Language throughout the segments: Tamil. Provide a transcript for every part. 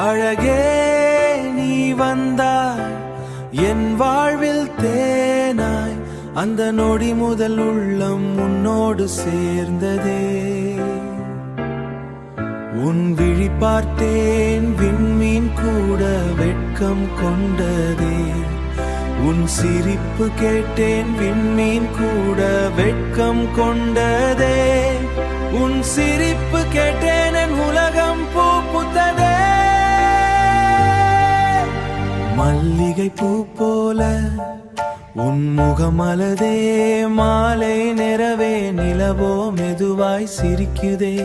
அழகே நீ வந்தாய் என் வாழ்வில் தேனாய், அந்த நொடி முதல் உள்ளம் உன்னோடு சேர்ந்ததே. உன் விழி பார்த்தேன் விண்மீன் கூட வெட்கம் கொண்டதே. உன் சிரிப்பு கேட்டேன் விண்மீன் கூட வெட்கம் கொண்டதே. உன் சிரிப்பு கேட்டேன் என் உலகம் பூ பூத்ததே. மல்லிகை பூ போல உன் முகமலதே, மாலை நிறவே நிலவோ மெதுவாய் சிரிக்குதே.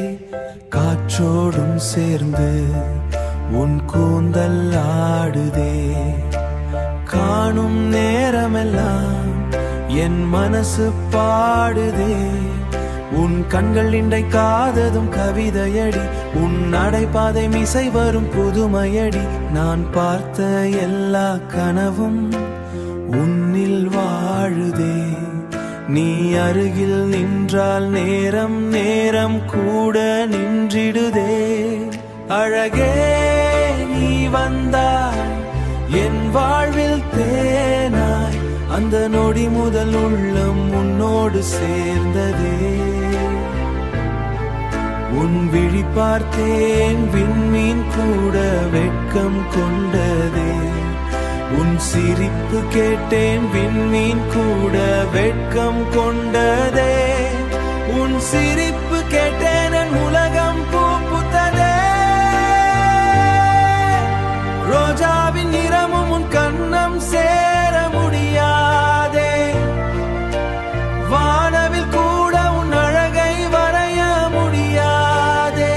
காற்றோடும் சேர்ந்து உன் கூந்தல் ஆடுதே. காணும் நேரமெல்லாம் என் மனசு பாடுதே. உன் கண்கள் இன்றைக்காததும் கவிதையடி, உன் நடைபாதை மிசை வரும் புதுமையடி. நான் பார்த்த எல்லா கனவும் உன்னில் வாழுதே. நீ அருகில் நின்றால் நேரம் நேரம் கூட நின்றிடுதே. அழகே நீ வந்தாய் என் வாழ்வில் தேனாய், அந்த நொடி முதல் உள்ளம் உன்னோடு சேர்ந்ததே. உன் விழி பார்த்தேன் விண்மீன் கூட வெட்கம் கொண்டதே. உன் சிரிப்பு கேட்டேன் விண்மீன் கூட வெட்கம் கொண்டதே. உன் சிரிப்பு கேட்டேன் என் உலகம் பூ பூத்ததே. ரோஜாவின் நிறமும் உன் கண்ணம் சேர முடியாதே. வானவில் கூட உன் அழகை வரைய முடியாதே.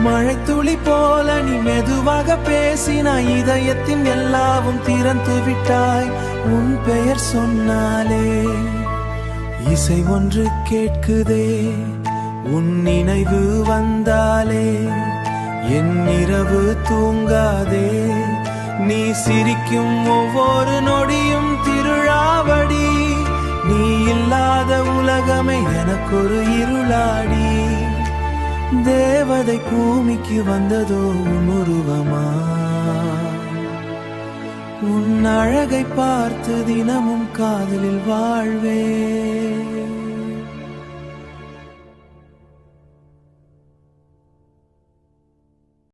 மழைத்துளி போல நீ மெதுவாக பேசினாய், இதயத்தின் எல்லாவும் திறந்து விட்டாய். உன் பெயர் சொன்னாலே இசை ஒன்று கேட்குதே. உன் நினைவு வந்தாலே என் இரவு தூங்காதே. நீ சிரிக்கும் ஒவ்வொரு நொடியும் திருழாவடி. நீ இல்லாத உலகமே எனக்கொரு இருளாடி. தேவதை பூமிக்கு வந்ததோ உன் உருவமா? உன் அழகை பார்த்து தினமும் காதலில் வாழ்வே.